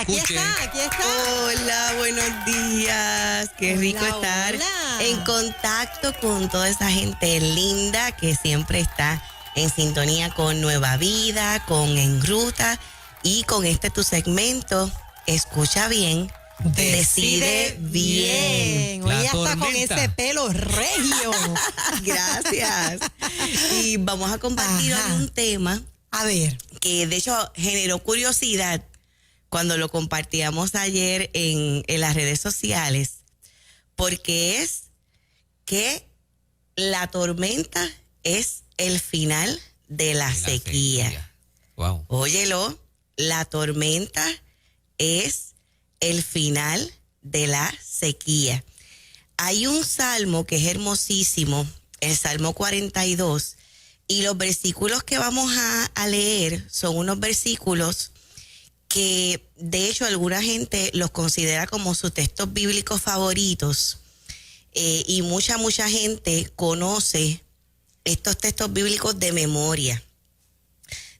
escuche. Aquí está. Hola, buenos días. Qué rico estar en contacto con toda esa gente linda que siempre está en sintonía con Nueva Vida, con En Ruta y con este tu segmento. Escucha bien. Decide bien. Hoy está con ese pelo regio. Gracias. Y vamos a compartir hoy un tema. A ver. Que de hecho generó curiosidad cuando lo compartíamos ayer en las redes sociales, porque es que la tormenta es el final de la sequía. Wow. Óyelo, la tormenta es el final de la sequía. Hay un salmo que es hermosísimo, el Salmo 42, y los versículos que vamos a leer son unos versículos que de hecho alguna gente los considera como sus textos bíblicos favoritos, y mucha gente conoce estos textos bíblicos de memoria.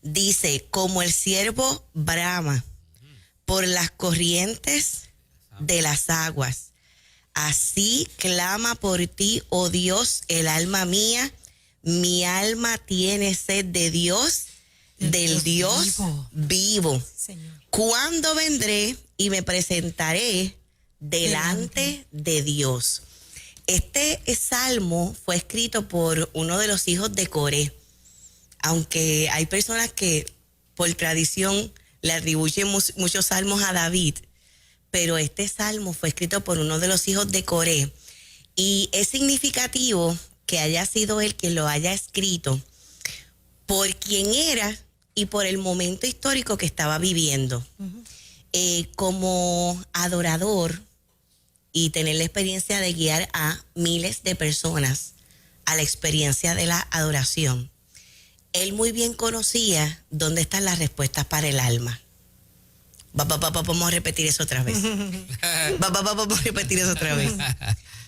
Dice, como el ciervo brama por las corrientes de las aguas, así clama por ti, oh Dios, el alma mía. Mi alma tiene sed de Dios, del Dios vivo. Señor. ¿Cuándo vendré y me presentaré delante de Dios? Este salmo fue escrito por uno de los hijos de Coré, aunque hay personas que por tradición le atribuyen muchos salmos a David, pero este salmo fue escrito por uno de los hijos de Coré y es significativo que haya sido él quien lo haya escrito por quien era y por el momento histórico que estaba viviendo. Como adorador y tener la experiencia de guiar a miles de personas a la experiencia de la adoración, él muy bien conocía dónde están las respuestas para el alma. Vamos a repetir eso otra vez. Vamos a repetir eso otra vez.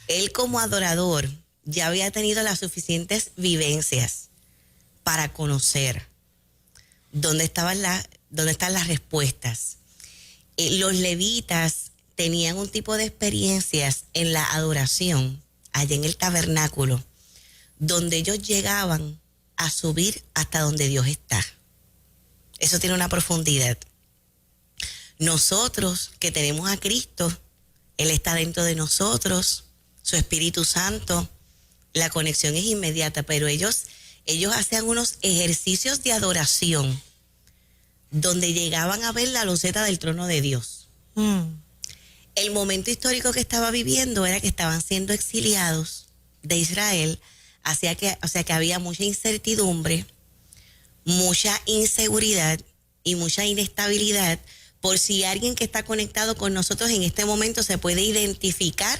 Él como adorador ya había tenido las suficientes vivencias para conocer dónde están las respuestas. Los levitas tenían un tipo de experiencias en la adoración, allá en el tabernáculo, donde ellos llegaban a subir hasta donde Dios está. Eso tiene una profundidad. Nosotros que tenemos a Cristo, Él está dentro de nosotros, su Espíritu Santo, la conexión es inmediata, pero ellos hacían unos ejercicios de adoración donde llegaban a ver la loseta del trono de Dios. El momento histórico que estaba viviendo era que estaban siendo exiliados de Israel, o sea que había mucha incertidumbre, mucha inseguridad y mucha inestabilidad, por si alguien que está conectado con nosotros en este momento se puede identificar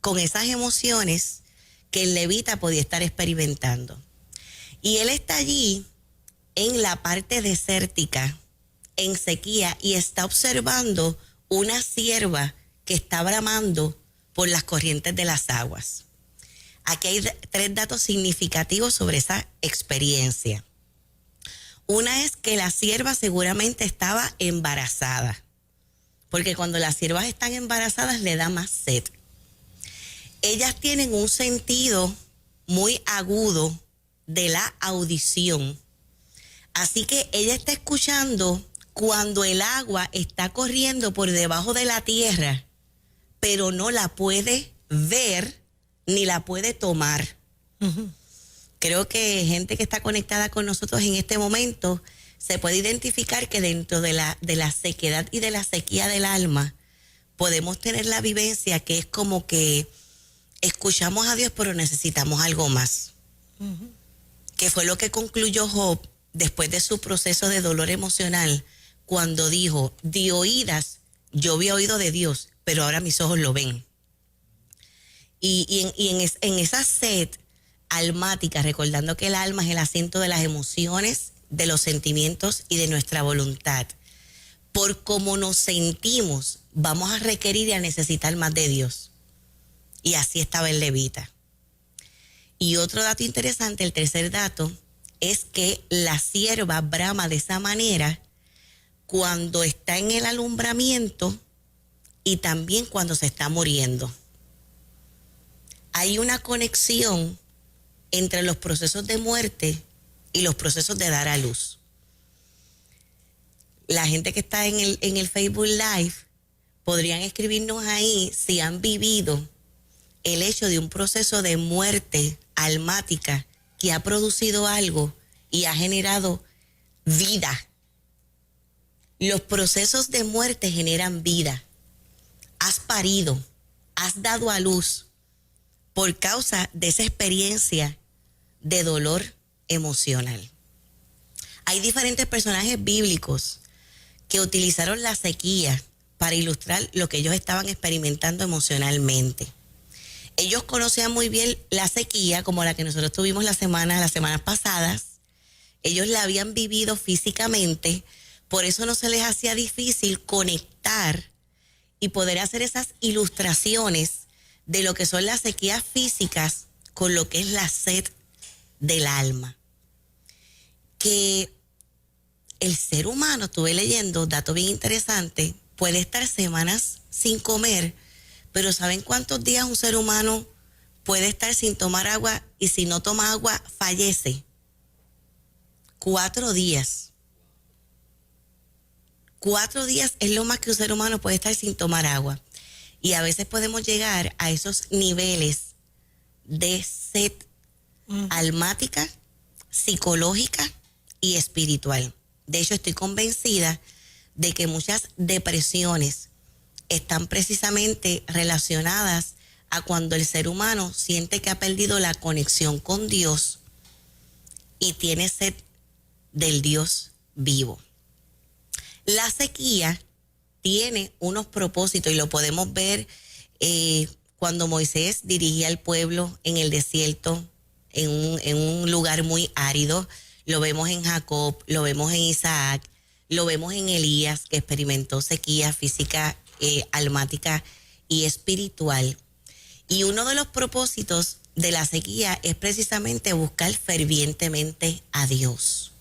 con esas emociones que el levita podía estar experimentando. Y él está allí en la parte desértica, en sequía, y está observando una cierva que está bramando por las corrientes de las aguas. Aquí hay 3 datos significativos sobre esa experiencia. Una es que la cierva seguramente estaba embarazada, porque cuando las ciervas están embarazadas le da más sed. Ellas tienen un sentido muy agudo de la audición. Así que ella está escuchando cuando el agua está corriendo por debajo de la tierra, pero no la puede ver ni la puede tomar. Creo que gente que está conectada con nosotros en este momento se puede identificar que dentro de la sequedad y de la sequía del alma podemos tener la vivencia que es como que escuchamos a Dios pero necesitamos algo más. Que fue lo que concluyó Job después de su proceso de dolor emocional, cuando dijo, de oídas yo había oído de Dios, pero ahora mis ojos lo ven. Y en esa sed almática, recordando que el alma es el asiento de las emociones, de los sentimientos y de nuestra voluntad. Por cómo nos sentimos, vamos a requerir y a necesitar más de Dios. Y así estaba el levita. Y otro dato interesante, el tercer dato, es que la sierva brama de esa manera cuando está en el alumbramiento y también cuando se está muriendo. Hay una conexión entre los procesos de muerte y los procesos de dar a luz. La gente que está en el Facebook Live podrían escribirnos ahí si han vivido el hecho de un proceso de muerte almática que ha producido algo y ha generado vida. Los procesos de muerte generan vida. Has parido, has dado a luz por causa de esa experiencia de dolor emocional. Hay diferentes personajes bíblicos que utilizaron la sequía para ilustrar lo que ellos estaban experimentando emocionalmente. Ellos conocían muy bien la sequía, como la que nosotros tuvimos las semanas pasadas. Ellos la habían vivido físicamente, por eso no se les hacía difícil conectar y poder hacer esas ilustraciones de lo que son las sequías físicas con lo que es la sed del alma. Que el ser humano, estuve leyendo, dato bien interesante, puede estar semanas sin comer, pero ¿saben cuántos días un ser humano puede estar sin tomar agua y si no toma agua fallece? 4 días. 4 días es lo más que un ser humano puede estar sin tomar agua. Y a veces podemos llegar a esos niveles de sed almática, psicológica y espiritual. De hecho, estoy convencida de que muchas depresiones están precisamente relacionadas a cuando el ser humano siente que ha perdido la conexión con Dios y tiene sed del Dios vivo. La sequía tiene unos propósitos y lo podemos ver cuando Moisés dirigía al pueblo en el desierto, en un lugar muy árido. Lo vemos en Jacob, lo vemos en Isaac, lo vemos en Elías, que experimentó sequía física, almática y espiritual. Y uno de los propósitos de la sequía es precisamente buscar fervientemente a Dios.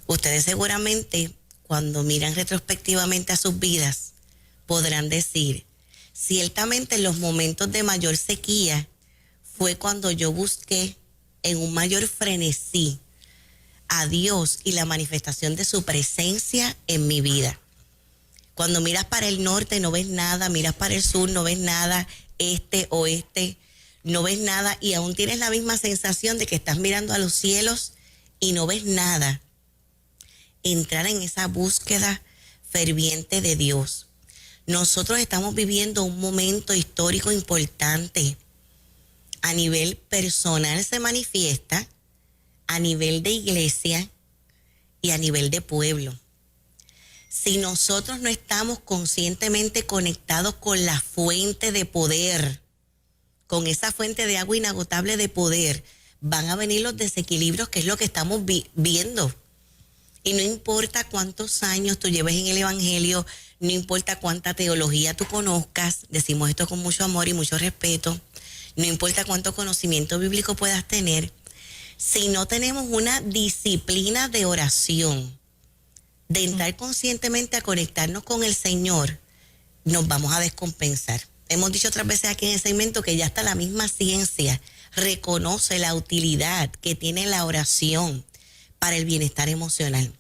Ustedes seguramente, cuando miran retrospectivamente a sus vidas, podrán decir, ciertamente en los momentos de mayor sequía fue cuando yo busqué en un mayor frenesí a Dios y la manifestación de su presencia en mi vida. Cuando miras para el norte no ves nada, miras para el sur no ves nada, este, oeste, no ves nada y aún tienes la misma sensación de que estás mirando a los cielos y no ves nada. Entrar en esa búsqueda ferviente de Dios. Nosotros estamos viviendo un momento histórico importante. A nivel personal se manifiesta, a nivel de iglesia y a nivel de pueblo. Si nosotros no estamos conscientemente conectados con la fuente de poder, con esa fuente de agua inagotable de poder, van a venir los desequilibrios, que es lo que estamos viendo. Y no importa cuántos años tú lleves en el Evangelio, no importa cuánta teología tú conozcas, decimos esto con mucho amor y mucho respeto, no importa cuánto conocimiento bíblico puedas tener, si no tenemos una disciplina de oración, de entrar conscientemente a conectarnos con el Señor, nos vamos a descompensar. Hemos dicho otras veces aquí en el segmento que ya hasta la misma ciencia reconoce la utilidad que tiene la oración para el bienestar emocional.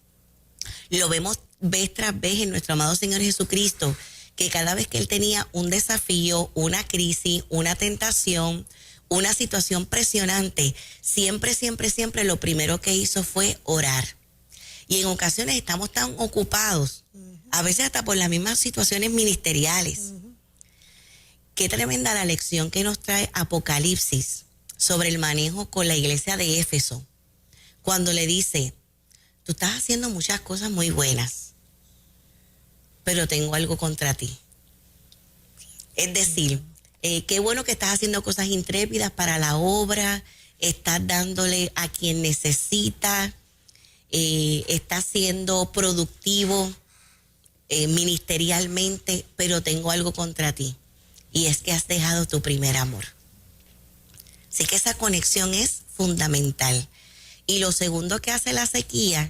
Lo vemos vez tras vez en nuestro amado Señor Jesucristo, que cada vez que Él tenía un desafío, una crisis, una tentación, una situación presionante, siempre lo primero que hizo fue orar. Y en ocasiones estamos tan ocupados, a veces hasta por las mismas situaciones ministeriales. Qué tremenda la lección que nos trae Apocalipsis sobre el manejo con la iglesia de Éfeso, cuando le dice, tú estás haciendo muchas cosas muy buenas, pero tengo algo contra ti. Es decir, qué bueno que estás haciendo cosas intrépidas para la obra, estás dándole a quien necesita, estás siendo productivo ministerialmente, pero tengo algo contra ti, y es que has dejado tu primer amor. Así que esa conexión es fundamental. Y lo segundo que hace la sequía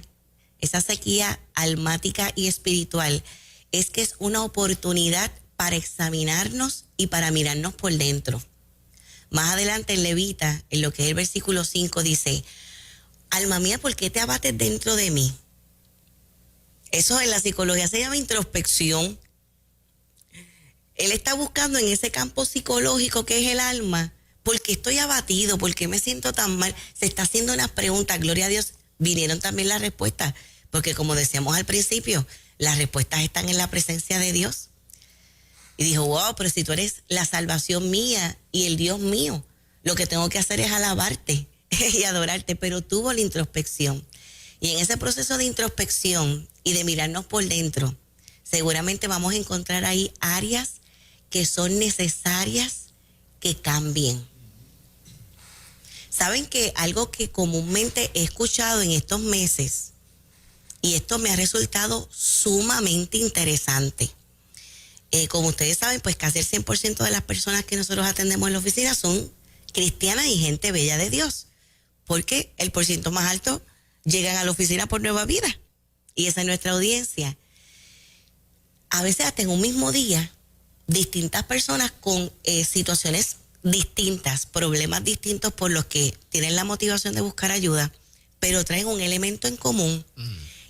esa sequía almática y espiritual, es que es una oportunidad para examinarnos y para mirarnos por dentro. Más adelante en Levita, en lo que es el versículo 5, dice: alma mía, ¿por qué te abates dentro de mí? Eso en la psicología se llama introspección. Él está buscando en ese campo psicológico que es el alma, ¿por qué estoy abatido? ¿Por qué me siento tan mal? Se está haciendo unas preguntas, gloria a Dios, vinieron también las respuestas, porque como decíamos al principio, las respuestas están en la presencia de Dios. Y dijo: wow, pero si tú eres la salvación mía y el Dios mío, lo que tengo que hacer es alabarte y adorarte. Pero tuvo la introspección. Y en ese proceso de introspección y de mirarnos por dentro, seguramente vamos a encontrar ahí áreas que son necesarias que cambien. Saben que algo que comúnmente he escuchado en estos meses, y esto me ha resultado sumamente interesante. Como ustedes saben, pues casi el 100% de las personas que nosotros atendemos en la oficina son cristianas y gente bella de Dios, porque el porciento más alto llegan a la oficina por Nueva Vida, y esa es nuestra audiencia. A veces hasta en un mismo día, distintas personas con situaciones distintas, problemas distintos por los que tienen la motivación de buscar ayuda, pero traen un elemento en común,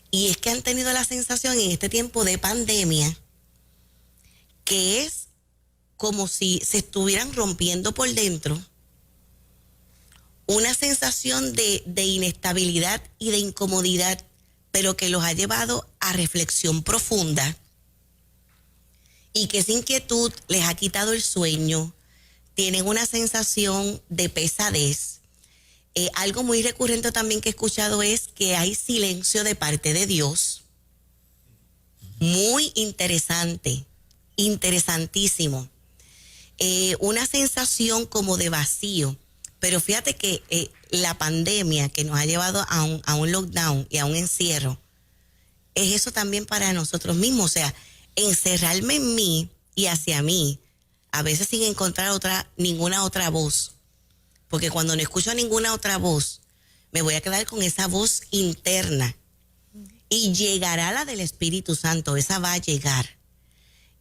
y es que han tenido la sensación en este tiempo de pandemia que es como si se estuvieran rompiendo por dentro, una sensación de inestabilidad y de incomodidad, pero que los ha llevado a reflexión profunda, y que esa inquietud les ha quitado el sueño, tienen una sensación de pesadez. Algo muy recurrente también que he escuchado es que hay silencio de parte de Dios. Muy interesante, interesantísimo. Una sensación como de vacío. Pero fíjate que la pandemia que nos ha llevado a un lockdown y a un encierro, es eso también para nosotros mismos. O sea, encerrarme en mí y hacia mí, a veces sin encontrar ninguna otra voz. Porque cuando no escucho ninguna otra voz, me voy a quedar con esa voz interna. Y llegará la del Espíritu Santo, esa va a llegar.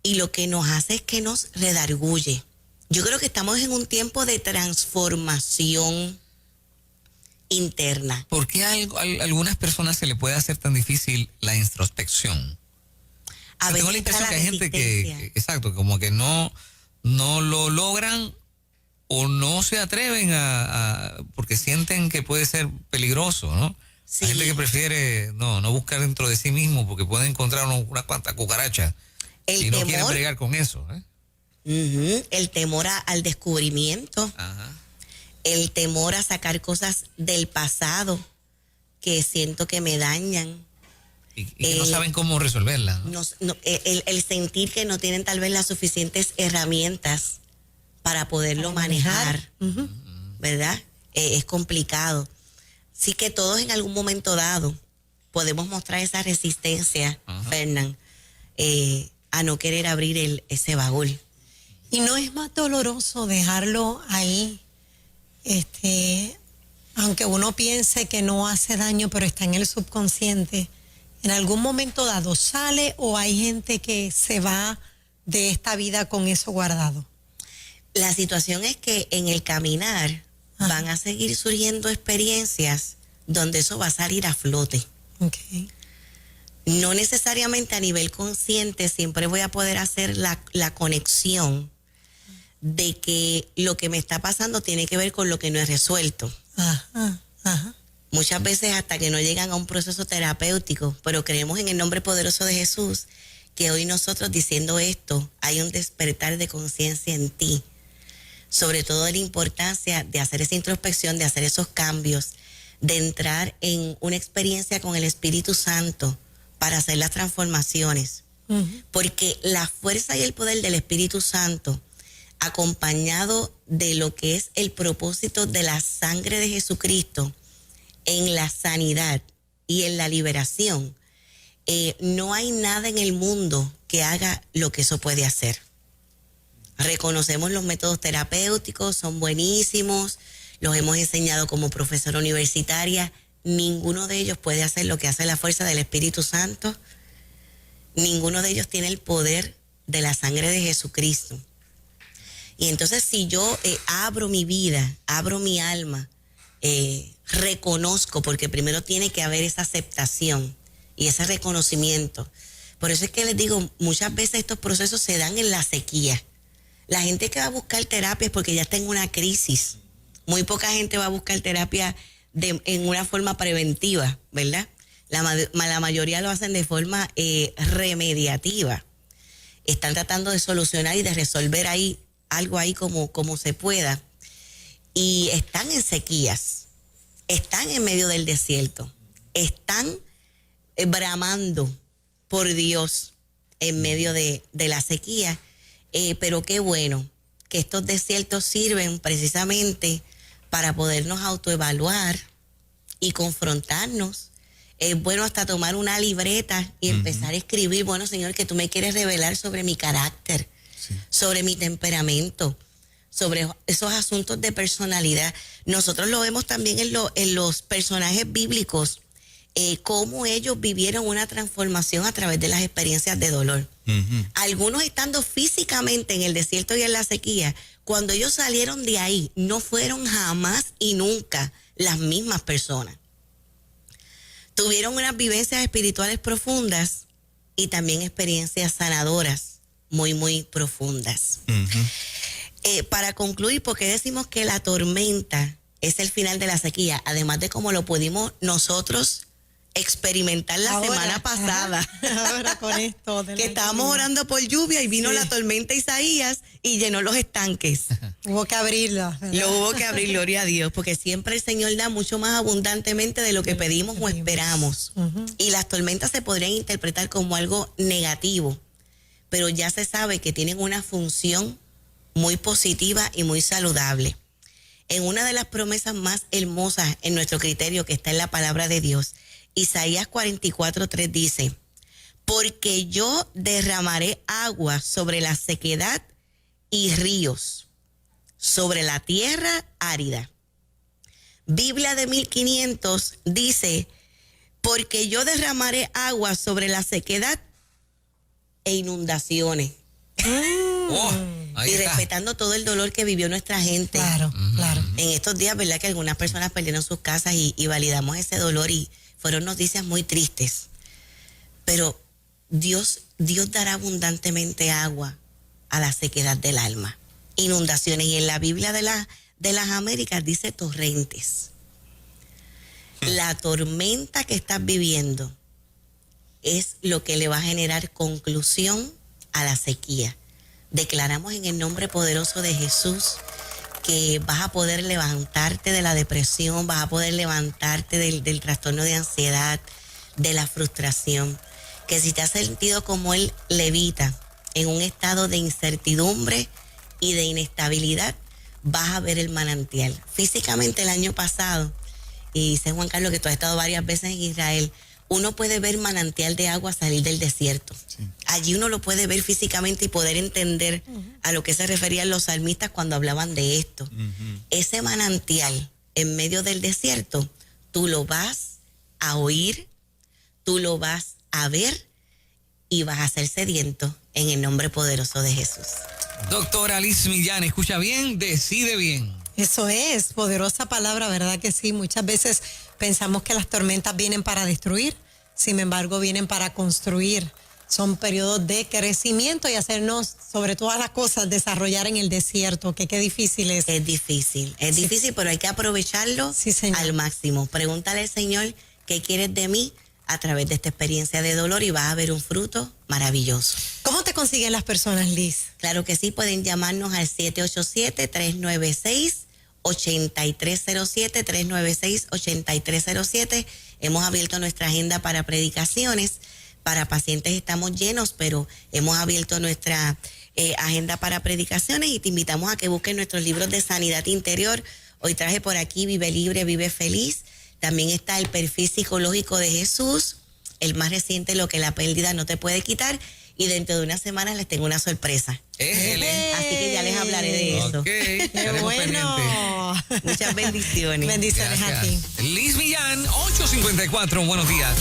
Y lo que nos hace es que nos redarguye. Yo creo que estamos en un tiempo de transformación interna. ¿Por qué a algunas personas se le puede hacer tan difícil la introspección? Tengo la impresión que hay gente que, exacto, como que no lo logran o no se atreven porque sienten que puede ser peligroso, ¿no? Sí. Hay gente que prefiere no buscar dentro de sí mismo porque puede encontrar unas cuantas cucarachas y no quieren bregar con eso, ¿eh? El temor al descubrimiento. Ajá. El temor a sacar cosas del pasado que siento que me dañan. Y que no saben cómo resolverla, ¿no? El sentir que no tienen tal vez las suficientes herramientas para poderlo manejar, ¿verdad? Es complicado. Sí que todos en algún momento dado podemos mostrar esa resistencia, Fernán, a no querer abrir ese baúl. Y no es más doloroso dejarlo ahí, aunque uno piense que no hace daño, pero está en el subconsciente. En algún momento dado sale, o hay gente que se va de esta vida con eso guardado. La situación es que en el caminar van a seguir surgiendo experiencias donde eso va a salir a flote. Okay. No necesariamente a nivel consciente siempre voy a poder hacer la conexión de que lo que me está pasando tiene que ver con lo que no he resuelto. Muchas veces hasta que no llegan a un proceso terapéutico, pero creemos en el nombre poderoso de Jesús que hoy nosotros diciendo esto, hay un despertar de conciencia en ti, sobre todo de la importancia de hacer esa introspección, de hacer esos cambios, de entrar en una experiencia con el Espíritu Santo para hacer las transformaciones. Porque la fuerza y el poder del Espíritu Santo, acompañado de lo que es el propósito de la sangre de Jesucristo en la sanidad y en la liberación, no hay nada en el mundo que haga lo que eso puede hacer. Reconocemos los métodos terapéuticos, son buenísimos, los hemos enseñado como profesora universitaria, ninguno de ellos puede hacer lo que hace la fuerza del Espíritu Santo. Ninguno de ellos tiene el poder de la sangre de Jesucristo. Y entonces si yo abro mi vida, abro mi alma, reconozco, porque primero tiene que haber esa aceptación y ese reconocimiento. Por eso es que les digo, muchas veces estos procesos se dan en la sequía. La gente que va a buscar terapia es porque ya está en una crisis. Muy poca gente va a buscar terapia en una forma preventiva, ¿verdad? La mayoría lo hacen de forma remediativa. Están tratando de solucionar y de resolver algo ahí como se pueda. Y están en sequías, están en medio del desierto, están bramando por Dios en medio de la sequía. Pero qué bueno que estos desiertos sirven precisamente para podernos autoevaluar y confrontarnos. Es bueno hasta tomar una libreta y empezar a escribir, bueno, Señor, que tú me quieres revelar sobre mi carácter, sobre mi temperamento, sobre esos asuntos de personalidad. Nosotros lo vemos también en los personajes bíblicos, cómo ellos vivieron una transformación a través de las experiencias de dolor. Algunos estando físicamente en el desierto y en la sequía, cuando ellos salieron de ahí, no fueron jamás y nunca las mismas personas. Tuvieron unas vivencias espirituales profundas y también experiencias sanadoras muy, muy profundas. Para concluir, ¿por qué decimos que la tormenta es el final de la sequía? Además de cómo lo pudimos nosotros experimentar la semana pasada. Ahora con esto. Que estábamos orando por lluvia y vino la tormenta Isaías y llenó los estanques. Hubo que abrirlo. Lo hubo que abrir, gloria a Dios, porque siempre el Señor da mucho más abundantemente de lo que pedimos o esperamos. Y las tormentas se podrían interpretar como algo negativo, pero ya se sabe que tienen una función muy positiva y muy saludable. En una de las promesas más hermosas en nuestro criterio que está en la palabra de Dios, Isaías 44:3 dice: porque yo derramaré agua sobre la sequedad y ríos sobre la tierra árida. Biblia de 1500 dice: porque yo derramaré agua sobre la sequedad e inundaciones. Y respetando todo el dolor que vivió nuestra gente. Claro. En estos días, ¿verdad? Que algunas personas perdieron sus casas y validamos ese dolor y fueron noticias muy tristes. Pero Dios dará abundantemente agua a la sequedad del alma. Inundaciones. Y en la Biblia de las Américas dice torrentes. La tormenta que estás viviendo es lo que le va a generar conclusión a la sequía. Declaramos en el nombre poderoso de Jesús que vas a poder levantarte de la depresión, vas a poder levantarte del trastorno de ansiedad, de la frustración, que si te has sentido como el levita, en un estado de incertidumbre y de inestabilidad, vas a ver el manantial. Físicamente el año pasado, y dice Juan Carlos que tú has estado varias veces en Israel, uno puede ver manantial de agua salir del desierto. Sí. Allí uno lo puede ver físicamente y poder entender a lo que se referían los salmistas cuando hablaban de esto. Ese manantial en medio del desierto, tú lo vas a oír, tú lo vas a ver y vas a ser sediento en el nombre poderoso de Jesús. Doctora Liz Millán, escucha bien, decide bien. Eso es, poderosa palabra, ¿verdad que sí? Muchas veces pensamos que las tormentas vienen para destruir, sin embargo vienen para construir. Son periodos de crecimiento y hacernos, sobre todas las cosas, desarrollar en el desierto, que qué difícil es. Es difícil, pero hay que aprovecharlo al máximo. Pregúntale al Señor qué quieres de mí a través de esta experiencia de dolor y vas a ver un fruto maravilloso. ¿Cómo te consiguen las personas, Liz? Claro que sí, pueden llamarnos al 787-396-8307, 396-8307. Hemos abierto nuestra agenda para predicaciones. Para pacientes estamos llenos, pero hemos abierto nuestra agenda para predicaciones y te invitamos a que busques nuestros libros de sanidad interior. Hoy traje por aquí Vive Libre, Vive Feliz. También está el perfil psicológico de Jesús, el más reciente, Lo que la pérdida no te puede quitar. y dentro de unas semanas les tengo una sorpresa. Así que ya les hablaré de eso. Qué bueno. Muchas bendiciones. Bendiciones. Gracias a ti. Liz Millán, 8:54, buenos días.